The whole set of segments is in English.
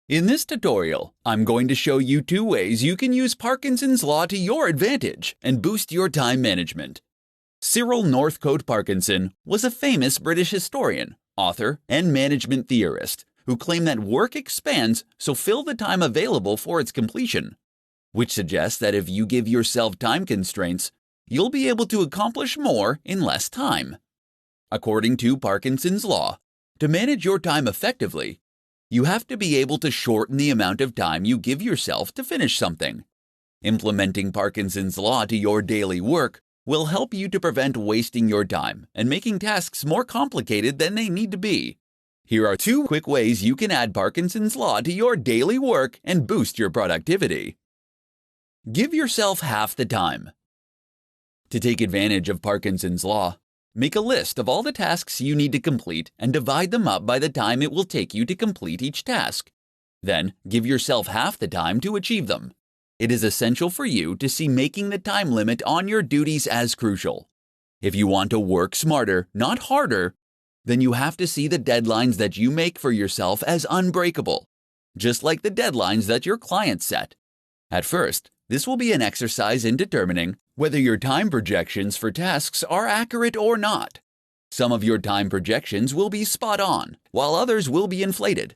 In this tutorial, I'm going to show you 2 ways you can use Parkinson's Law to your advantage and boost your time management. Cyril Northcote Parkinson was a famous British historian, author, and management theorist who claimed that work expands, so fill the time available for its completion, which suggests that if you give yourself time constraints, you'll be able to accomplish more in less time. According to Parkinson's Law, to manage your time effectively, you have to be able to shorten the amount of time you give yourself to finish something. Implementing Parkinson's Law to your daily work will help you to prevent wasting your time and making tasks more complicated than they need to be. Here are 2 quick ways you can add Parkinson's Law to your daily work and boost your productivity. Give yourself half the time. To take advantage of Parkinson's Law, make a list of all the tasks you need to complete and divide them up by the time it will take you to complete each task. Then, give yourself half the time to achieve them. It is essential for you to see making the time limit on your duties as crucial. If you want to work smarter, not harder, then you have to see the deadlines that you make for yourself as unbreakable, just like the deadlines that your clients set. At first, this will be an exercise in determining whether your time projections for tasks are accurate or not. Some of your time projections will be spot on, while others will be inflated.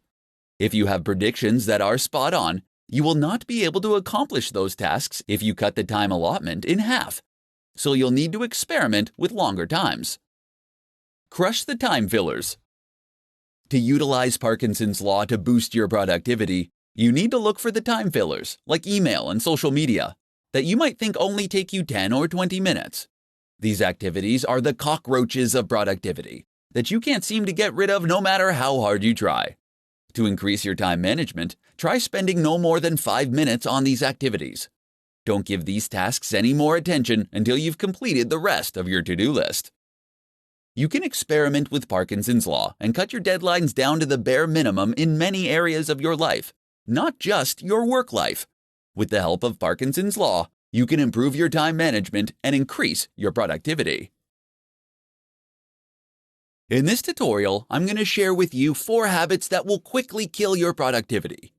If you have predictions that are spot on, you will not be able to accomplish those tasks if you cut the time allotment in half, so you'll need to experiment with longer times. Crush the time fillers. To utilize Parkinson's Law to boost your productivity, you need to look for the time fillers, like email and social media, that you might think only take you 10 or 20 minutes. These activities are the cockroaches of productivity that you can't seem to get rid of no matter how hard you try. To increase your time management, try spending no more than 5 minutes on these activities. Don't give these tasks any more attention until you've completed the rest of your to-do list. You can experiment with Parkinson's Law and cut your deadlines down to the bare minimum in many areas of your life, not just your work life. With the help of Parkinson's Law, you can improve your time management and increase your productivity. In this tutorial, I'm going to share with you 4 habits that will quickly kill your productivity.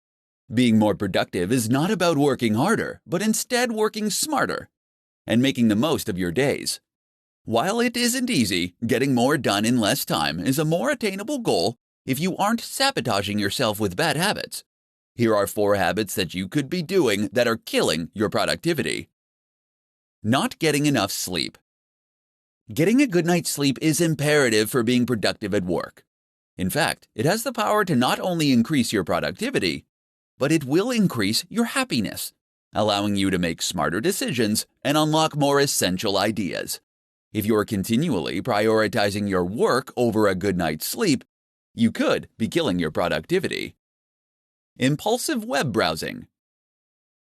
Being more productive is not about working harder, but instead working smarter and making the most of your days. While it isn't easy, getting more done in less time is a more attainable goal if you aren't sabotaging yourself with bad habits. Here are 4 habits that you could be doing that are killing your productivity. Not getting enough sleep. Getting a good night's sleep is imperative for being productive at work. In fact, it has the power to not only increase your productivity, but it will increase your happiness, allowing you to make smarter decisions and unlock more essential ideas. If you're continually prioritizing your work over a good night's sleep, you could be killing your productivity. Impulsive web browsing.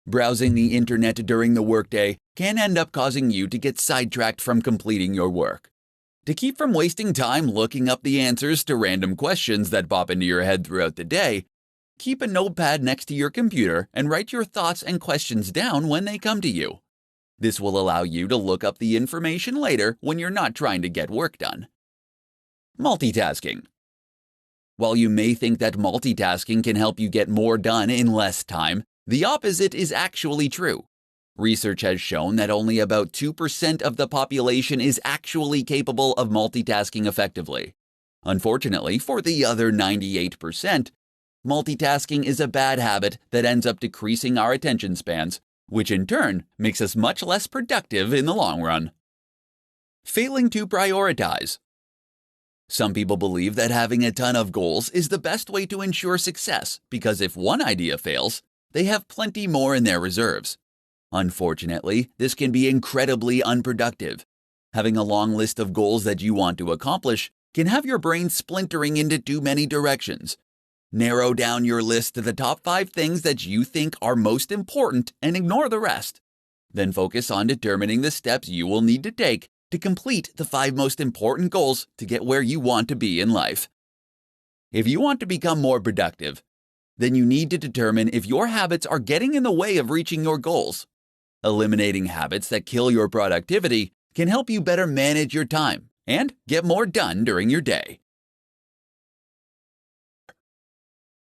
Browsing the internet during the workday can end up causing you to get sidetracked from completing your work. To keep from wasting time looking up the answers to random questions that pop into your head throughout the day, keep a notepad next to your computer and write your thoughts and questions down when they come to you. This will allow you to look up the information later when you're not trying to get work done. Multitasking. While you may think that multitasking can help you get more done in less time, the opposite is actually true. Research has shown that only about 2% of the population is actually capable of multitasking effectively. Unfortunately, for the other 98%, multitasking is a bad habit that ends up decreasing our attention spans, which in turn makes us much less productive in the long run. Failing to prioritize. Some people believe that having a ton of goals is the best way to ensure success because if one idea fails, they have plenty more in their reserves. Unfortunately, this can be incredibly unproductive. Having a long list of goals that you want to accomplish can have your brain splintering into too many directions. Narrow down your list to the top 5 things that you think are most important and ignore the rest. Then focus on determining the steps you will need to take to complete the 5 most important goals to get where you want to be in life. If you want to become more productive, then you need to determine if your habits are getting in the way of reaching your goals. Eliminating habits that kill your productivity can help you better manage your time and get more done during your day.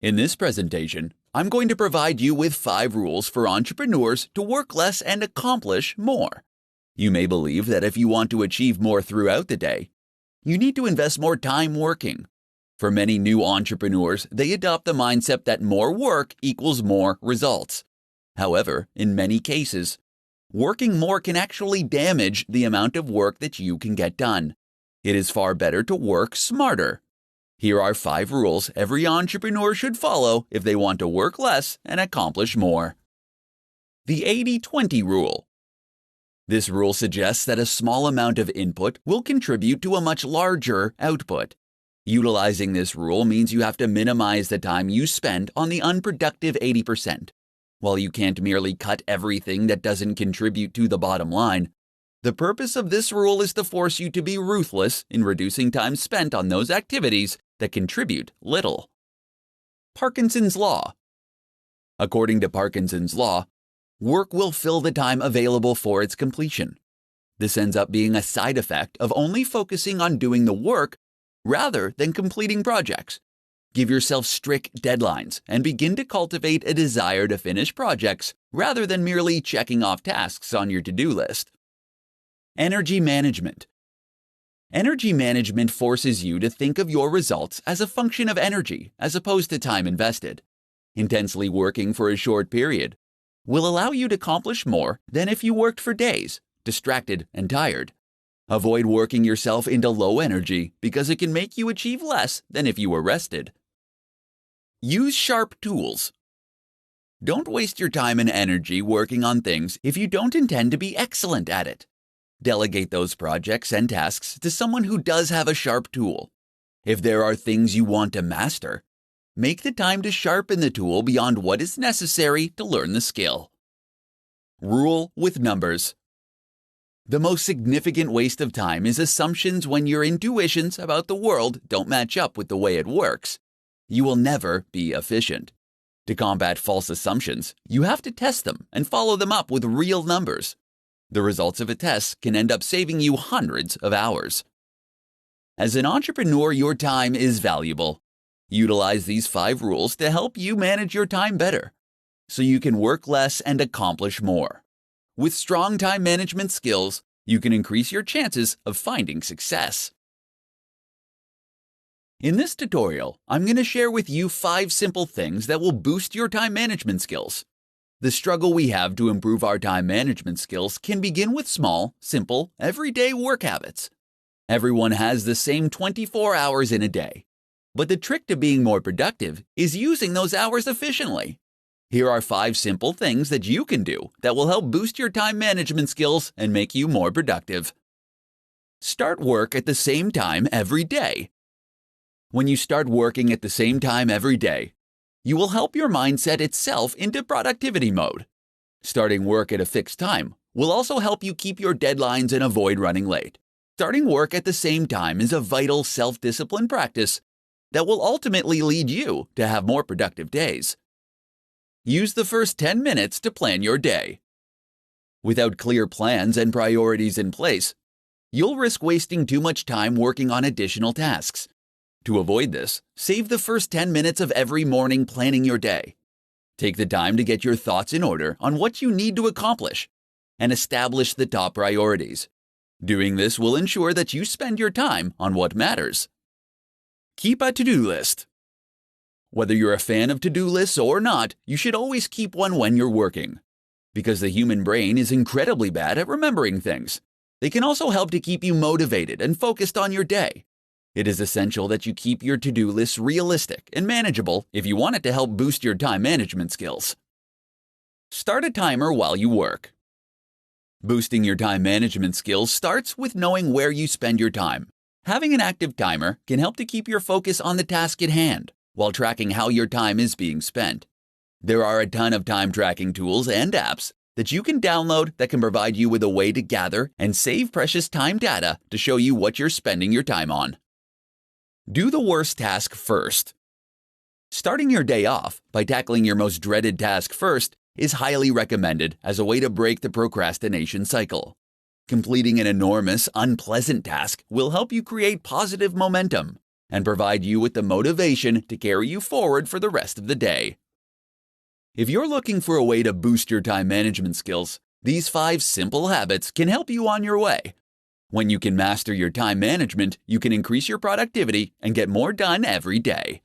In this presentation, I'm going to provide you with 5 rules for entrepreneurs to work less and accomplish more. You may believe that if you want to achieve more throughout the day, you need to invest more time working. For many new entrepreneurs, they adopt the mindset that more work equals more results. However, in many cases, working more can actually damage the amount of work that you can get done. It is far better to work smarter. Here are 5 rules every entrepreneur should follow if they want to work less and accomplish more. The 80-20 rule. This rule suggests that a small amount of input will contribute to a much larger output. Utilizing this rule means you have to minimize the time you spend on the unproductive 80%. While you can't merely cut everything that doesn't contribute to the bottom line, the purpose of this rule is to force you to be ruthless in reducing time spent on those activities that contribute little. Parkinson's Law. According to Parkinson's Law, work will fill the time available for its completion. This ends up being a side effect of only focusing on doing the work rather than completing projects. Give yourself strict deadlines and begin to cultivate a desire to finish projects rather than merely checking off tasks on your to-do list. Energy management. Energy management forces you to think of your results as a function of energy as opposed to time invested. Intensely working for a short period will allow you to accomplish more than if you worked for days, distracted and tired. Avoid working yourself into low energy because it can make you achieve less than if you were rested. Use sharp tools. Don't waste your time and energy working on things if you don't intend to be excellent at it. Delegate those projects and tasks to someone who does have a sharp tool. If there are things you want to master, make the time to sharpen the tool beyond what is necessary to learn the skill. Rule with numbers. The most significant waste of time is assumptions when your intuitions about the world don't match up with the way it works. You will never be efficient. To combat false assumptions, you have to test them and follow them up with real numbers. The results of a test can end up saving you hundreds of hours. As an entrepreneur, your time is valuable. Utilize these 5 rules to help you manage your time better, so you can work less and accomplish more. With strong time management skills, you can increase your chances of finding success. In this tutorial, I'm going to share with you 5 simple things that will boost your time management skills. The struggle we have to improve our time management skills can begin with small, simple, everyday work habits. Everyone has the same 24 hours in a day, but the trick to being more productive is using those hours efficiently. Here are 5 simple things that you can do that will help boost your time management skills and make you more productive. Start work at the same time every day. When you start working at the same time every day, you will help your mind set itself into productivity mode. Starting work at a fixed time will also help you keep your deadlines and avoid running late. Starting work at the same time is a vital self-discipline practice that will ultimately lead you to have more productive days. Use the first 10 minutes to plan your day. Without clear plans and priorities in place, you'll risk wasting too much time working on additional tasks. To avoid this, save the first 10 minutes of every morning planning your day. Take the time to get your thoughts in order on what you need to accomplish and establish the top priorities. Doing this will ensure that you spend your time on what matters. Keep a to-do list. Whether you're a fan of to-do lists or not, you should always keep one when you're working. Because the human brain is incredibly bad at remembering things, they can also help to keep you motivated and focused on your day. It is essential that you keep your to-do lists realistic and manageable if you want it to help boost your time management skills. Start a timer while you work. Boosting your time management skills starts with knowing where you spend your time. Having an active timer can help to keep your focus on the task at hand while tracking how your time is being spent. There are a ton of time tracking tools and apps that you can download that can provide you with a way to gather and save precious time data to show you what you're spending your time on. Do the worst task first. Starting your day off by tackling your most dreaded task first is highly recommended as a way to break the procrastination cycle. Completing an enormous, unpleasant task will help you create positive momentum and provide you with the motivation to carry you forward for the rest of the day. If you're looking for a way to boost your time management skills, these 5 simple habits can help you on your way. When you can master your time management, you can increase your productivity and get more done every day.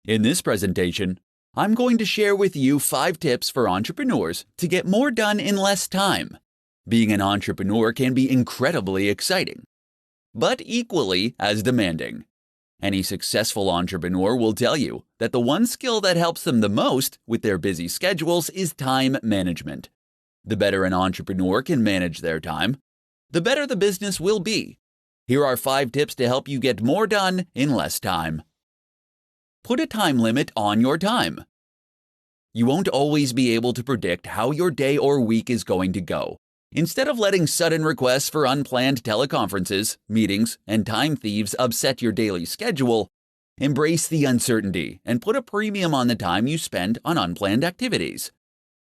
In this presentation, I'm going to share with you 5 tips for entrepreneurs to get more done in less time. Being an entrepreneur can be incredibly exciting, but equally as demanding. Any successful entrepreneur will tell you that the one skill that helps them the most with their busy schedules is time management. The better an entrepreneur can manage their time, the better the business will be. Here are 5 tips to help you get more done in less time. Put a time limit on your time. You won't always be able to predict how your day or week is going to go. Instead of letting sudden requests for unplanned teleconferences, meetings, and time thieves upset your daily schedule, embrace the uncertainty and put a premium on the time you spend on unplanned activities.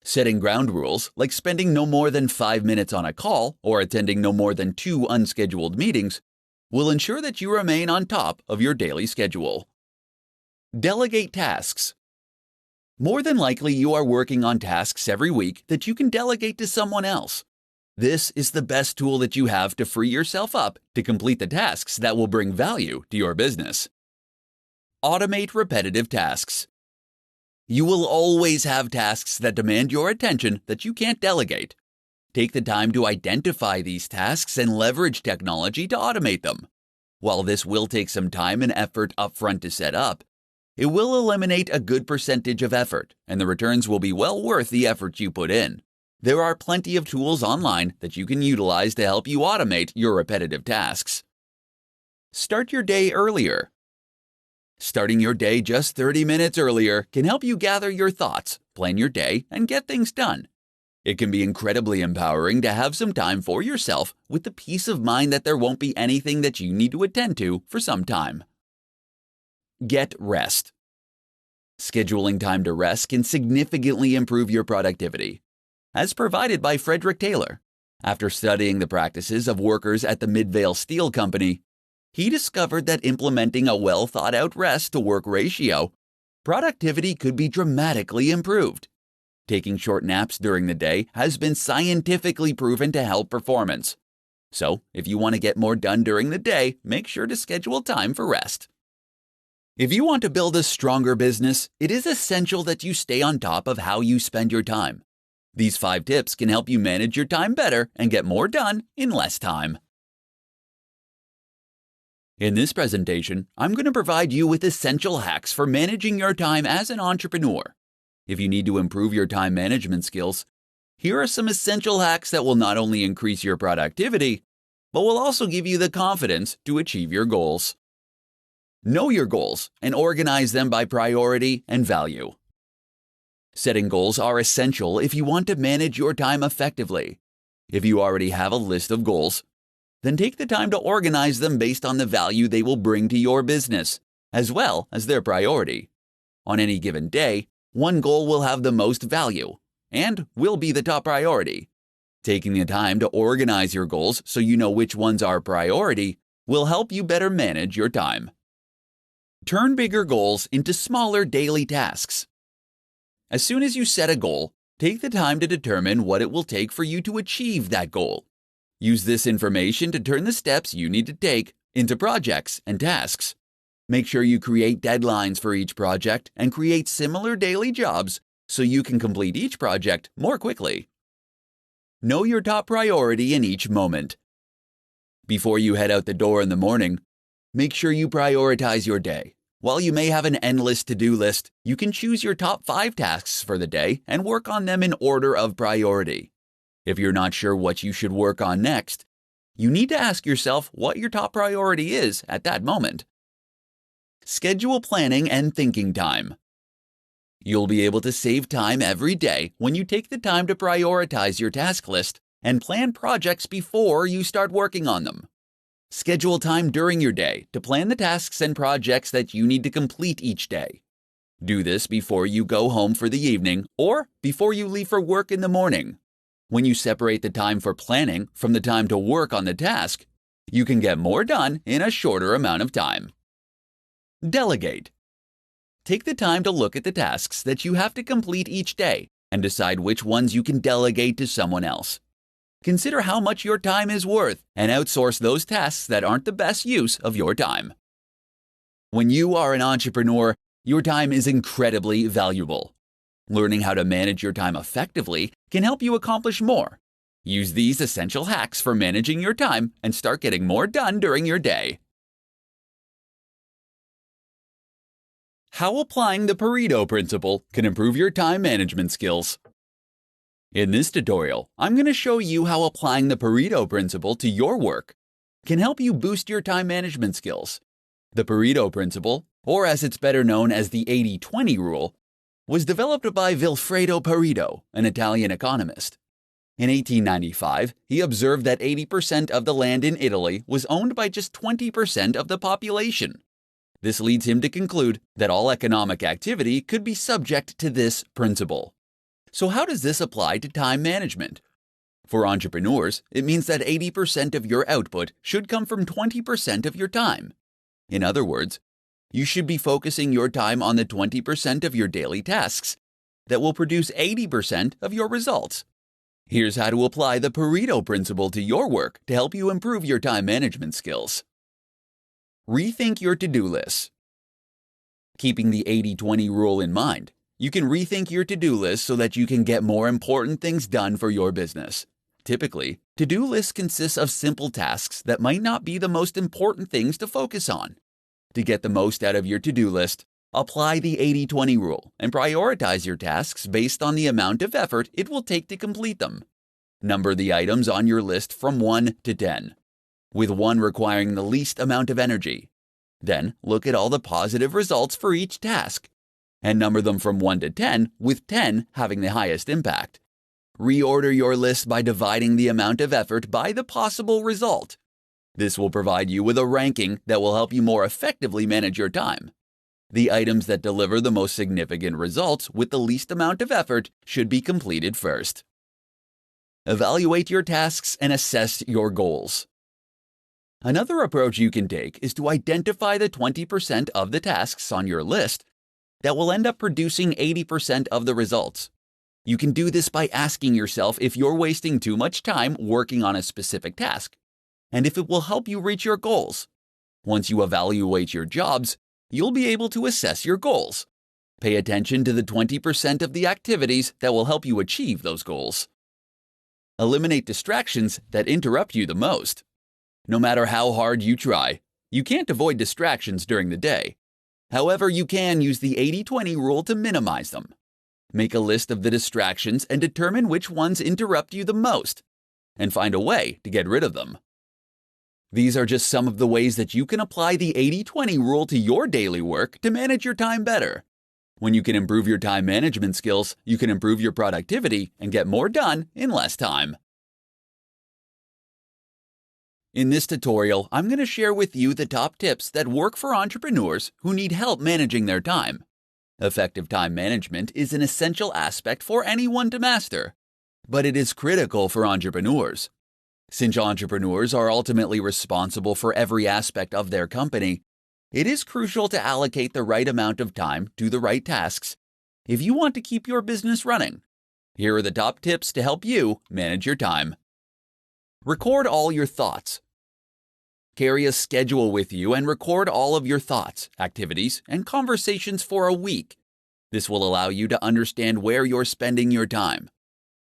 Setting ground rules, like spending no more than 5 minutes on a call or attending no more than 2 unscheduled meetings, will ensure that you remain on top of your daily schedule. Delegate tasks. More than likely, you are working on tasks every week that you can delegate to someone else. This is the best tool that you have to free yourself up to complete the tasks that will bring value to your business. Automate repetitive tasks. You will always have tasks that demand your attention that you can't delegate. Take the time to identify these tasks and leverage technology to automate them. While this will take some time and effort upfront to set up, it will eliminate a good percentage of effort, and the returns will be well worth the effort you put in. There are plenty of tools online that you can utilize to help you automate your repetitive tasks. Start your day earlier. Starting your day just 30 minutes earlier can help you gather your thoughts, plan your day, and get things done. It can be incredibly empowering to have some time for yourself with the peace of mind that there won't be anything that you need to attend to for some time. Get rest. Scheduling time to rest can significantly improve your productivity. As provided by Frederick Taylor, after studying the practices of workers at the Midvale Steel Company, he discovered that implementing a well-thought-out rest-to-work ratio, productivity could be dramatically improved. Taking short naps during the day has been scientifically proven to help performance. So, if you want to get more done during the day, make sure to schedule time for rest. If you want to build a stronger business, it is essential that you stay on top of how you spend your time. These 5 tips can help you manage your time better and get more done in less time. In this presentation, I'm going to provide you with essential hacks for managing your time as an entrepreneur. If you need to improve your time management skills, here are some essential hacks that will not only increase your productivity, but will also give you the confidence to achieve your goals. Know your goals and organize them by priority and value. Setting goals are essential if you want to manage your time effectively. If you already have a list of goals, then take the time to organize them based on the value they will bring to your business, as well as their priority. On any given day, one goal will have the most value and will be the top priority. Taking the time to organize your goals so you know which ones are priority will help you better manage your time. Turn bigger goals into smaller daily tasks. As soon as you set a goal, take the time to determine what it will take for you to achieve that goal. Use this information to turn the steps you need to take into projects and tasks. Make sure you create deadlines for each project and create similar daily jobs so you can complete each project more quickly. Know your top priority in each moment. Before you head out the door in the morning, make sure you prioritize your day. While you may have an endless to-do list, you can choose your top 5 tasks for the day and work on them in order of priority. If you're not sure what you should work on next, you need to ask yourself what your top priority is at that moment. Schedule planning and thinking time. You'll be able to save time every day when you take the time to prioritize your task list and plan projects before you start working on them. Schedule time during your day to plan the tasks and projects that you need to complete each day. Do this before you go home for the evening or before you leave for work in the morning. When you separate the time for planning from the time to work on the task, You can get more done in a shorter amount of time. Delegate. Take the time to look at the tasks that you have to complete each day and decide which ones you can delegate to someone else. Consider how much your time is worth and outsource those tasks that aren't the best use of your time. When you are an entrepreneur, your time is incredibly valuable. Learning how to manage your time effectively can help you accomplish more. Use these essential hacks for managing your time and start getting more done during your day. How applying the Pareto principle can improve your time management skills. In this tutorial, I'm going to show you how applying the Pareto principle to your work can help you boost your time management skills. The Pareto principle, or as it's better known as the 80-20 rule, was developed by Vilfredo Pareto, an Italian economist. In 1895, he observed that 80% of the land in Italy was owned by just 20% of the population. This leads him to conclude that all economic activity could be subject to this principle. So how does this apply to time management? For entrepreneurs, it means that 80% of your output should come from 20% of your time. In other words, you should be focusing your time on the 20% of your daily tasks that will produce 80% of your results. Here's how to apply the Pareto principle to your work to help you improve your time management skills. Rethink your to-do list. Keeping the 80-20 rule in mind, you can rethink your to-do list so that you can get more important things done for your business. Typically, to-do lists consist of simple tasks that might not be the most important things to focus on. To get the most out of your to-do list, apply the 80-20 rule and prioritize your tasks based on the amount of effort it will take to complete them. Number the items on your list from 1 to 10, with 1 requiring the least amount of energy. Then look at all the positive results for each task, and number them from 1 to 10, with 10 having the highest impact. Reorder your list by dividing the amount of effort by the possible result. This will provide you with a ranking that will help you more effectively manage your time. The items that deliver the most significant results with the least amount of effort should be completed first. Evaluate your tasks and assess your goals. Another approach you can take is to identify the 20% of the tasks on your list that will end up producing 80% of the results. You can do this by asking yourself if you're wasting too much time working on a specific task, and if it will help you reach your goals. Once you evaluate your jobs, you'll be able to assess your goals. Pay attention to the 20% of the activities that will help you achieve those goals. Eliminate distractions that interrupt you the most. No matter how hard you try, you can't avoid distractions during the day. However, you can use the 80-20 rule to minimize them. Make a list of the distractions and determine which ones interrupt you the most, and find a way to get rid of them. These are just some of the ways that you can apply the 80-20 rule to your daily work to manage your time better. When you can improve your time management skills, you can improve your productivity and get more done in less time. In this tutorial, I'm going to share with you the top tips that work for entrepreneurs who need help managing their time. Effective time management is an essential aspect for anyone to master, but it is critical for entrepreneurs. Since entrepreneurs are ultimately responsible for every aspect of their company, it is crucial to allocate the right amount of time to the right tasks if you want to keep your business running. Here are the top tips to help you manage your time. Record all your thoughts. Carry a schedule with you and record all of your thoughts, activities, and conversations for a week. This will allow you to understand where you're spending your time.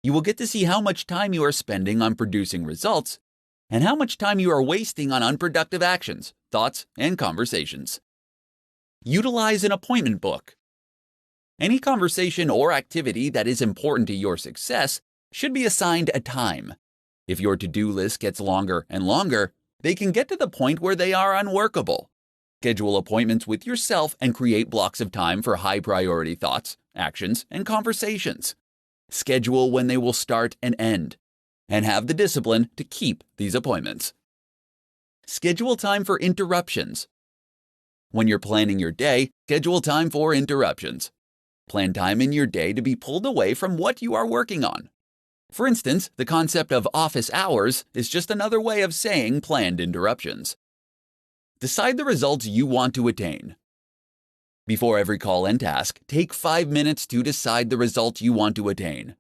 You will get to see how much time you are spending on producing results and how much time you are wasting on unproductive actions, thoughts, and conversations. Utilize an appointment book. Any conversation or activity that is important to your success should be assigned a time. If your to-do list gets longer and longer, they can get to the point where they are unworkable. Schedule appointments with yourself and create blocks of time for high-priority thoughts, actions, and conversations. Schedule when they will start and end, and have the discipline to keep these appointments. Schedule time for interruptions. When you're planning your day, schedule time for interruptions. Plan time in your day to be pulled away from what you are working on. For instance, the concept of office hours is just another way of saying planned interruptions. Decide the results you want to attain. Before every call and task, take 5 minutes to decide the result you want to attain.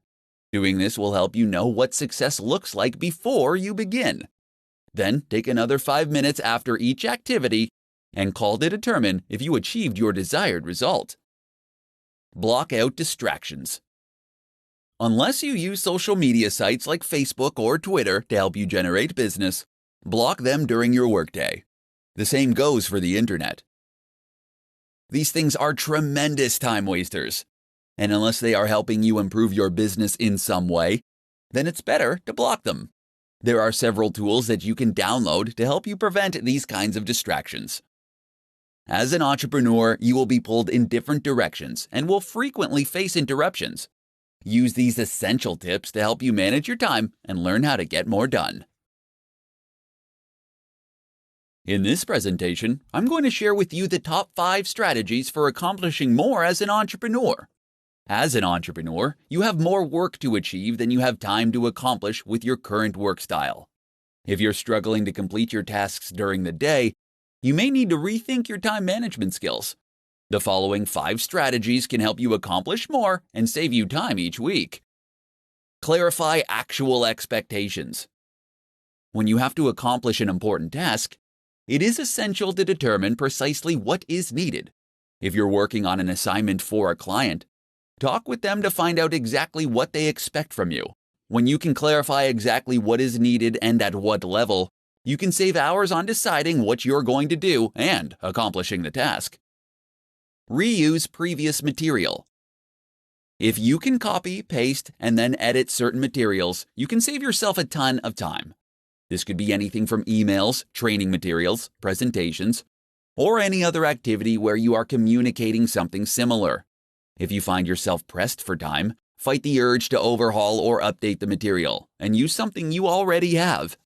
Doing this will help you know what success looks like before you begin. Then take another 5 minutes after each activity and call to determine if you achieved your desired result. Block out distractions. Unless you use social media sites like Facebook or Twitter to help you generate business, block them during your workday. The same goes for the internet. These things are tremendous time wasters, and unless they are helping you improve your business in some way, then it's better to block them. There are several tools that you can download to help you prevent these kinds of distractions. As an entrepreneur, you will be pulled in different directions and will frequently face interruptions. Use these essential tips to help you manage your time and learn how to get more done. In this presentation, I'm going to share with you the top 5 strategies for accomplishing more as an entrepreneur. As an entrepreneur, you have more work to achieve than you have time to accomplish with your current work style. If you're struggling to complete your tasks during the day, you may need to rethink your time management skills. The following 5 strategies can help you accomplish more and save you time each week. Clarify actual expectations. When you have to accomplish an important task, it is essential to determine precisely what is needed. If you're working on an assignment for a client, talk with them to find out exactly what they expect from you. When you can clarify exactly what is needed and at what level, you can save hours on deciding what you're going to do and accomplishing the task. Reuse previous material. If you can copy, paste, and then edit certain materials, you can save yourself a ton of time. This could be anything from emails, training materials, presentations, or any other activity where you are communicating something similar. If you find yourself pressed for time, fight the urge to overhaul or update the material and use something you already have.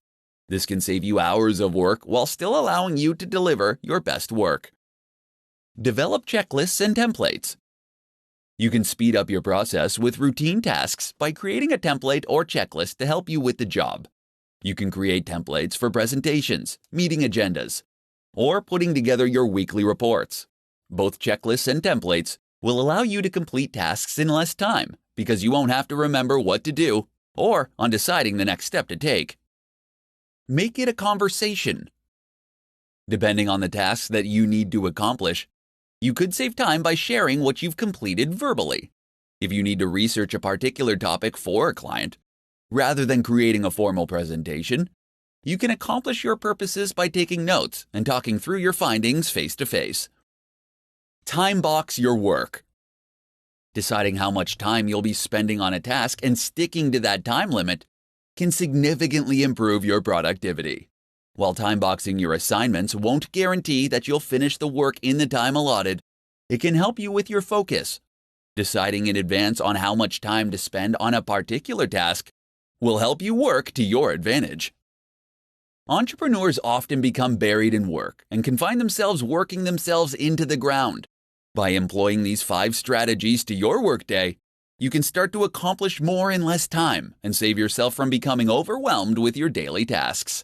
This can save you hours of work while still allowing you to deliver your best work. Develop checklists and templates. You can speed up your process with routine tasks by creating a template or checklist to help you with the job. You can create templates for presentations, meeting agendas, or putting together your weekly reports. Both checklists and templates will allow you to complete tasks in less time because you won't have to remember what to do or on deciding the next step to take. Make it a conversation. Depending on the tasks that you need to accomplish, you could save time by sharing what you've completed verbally. If you need to research a particular topic for a client, rather than creating a formal presentation, you can accomplish your purposes by taking notes and talking through your findings face to face. Time box your work. Deciding how much time you'll be spending on a task and sticking to that time limit can significantly improve your productivity. While time boxing your assignments won't guarantee that you'll finish the work in the time allotted, it can help you with your focus. Deciding in advance on how much time to spend on a particular task will help you work to your advantage. Entrepreneurs often become buried in work and can find themselves working themselves into the ground. By employing these 5 strategies to your workday, you can start to accomplish more in less time and save yourself from becoming overwhelmed with your daily tasks.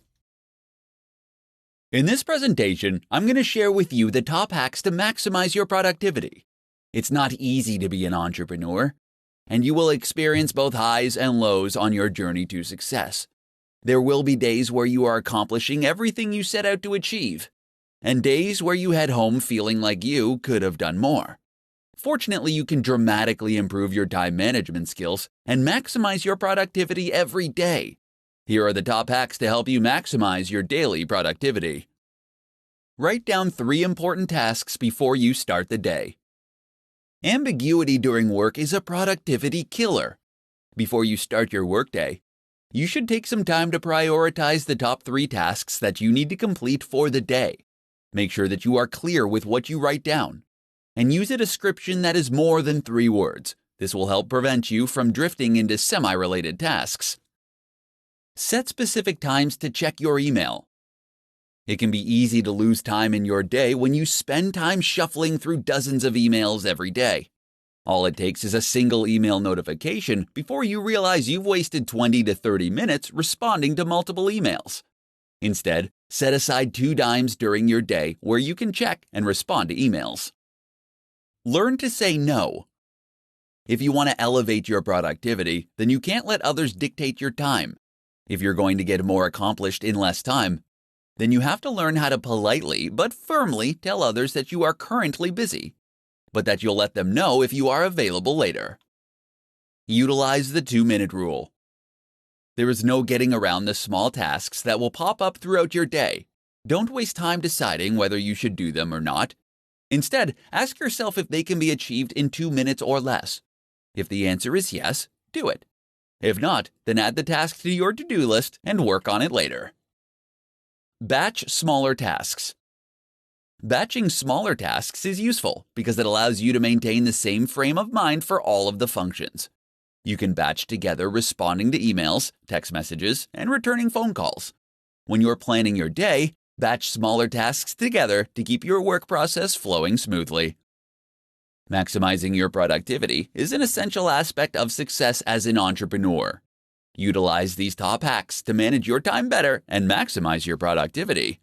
In this presentation, I'm going to share with you the top hacks to maximize your productivity. It's not easy to be an entrepreneur, and you will experience both highs and lows on your journey to success. There will be days where you are accomplishing everything you set out to achieve, and days where you head home feeling like you could have done more. Fortunately, you can dramatically improve your time management skills and maximize your productivity every day. Here are the top hacks to help you maximize your daily productivity. Write down 3 important tasks before you start the day. Ambiguity during work is a productivity killer. Before you start your workday, you should take some time to prioritize the top 3 tasks that you need to complete for the day. Make sure that you are clear with what you write down, and use a description that is more than 3 words. This will help prevent you from drifting into semi-related tasks. Set specific times to check your email. It can be easy to lose time in your day when you spend time shuffling through dozens of emails every day. All it takes is a single email notification before you realize you've wasted 20 to 30 minutes responding to multiple emails. Instead, set aside 2 dimes during your day where you can check and respond to emails. Learn to say no. If you want to elevate your productivity, then you can't let others dictate your time. If you're going to get more accomplished in less time, then you have to learn how to politely but firmly tell others that you are currently busy, but that you'll let them know if you are available later. Utilize the 2-minute rule. There is no getting around the small tasks that will pop up throughout your day. Don't waste time deciding whether you should do them or not. Instead, ask yourself if they can be achieved in 2 minutes or less. If the answer is yes, do it. If not, then add the task to your to-do list and work on it later. Batch smaller tasks. Batching smaller tasks is useful because it allows you to maintain the same frame of mind for all of the functions. You can batch together responding to emails, text messages, and returning phone calls. When you're planning your day, batch smaller tasks together to keep your work process flowing smoothly. Maximizing your productivity is an essential aspect of success as an entrepreneur. Utilize these top hacks to manage your time better and maximize your productivity.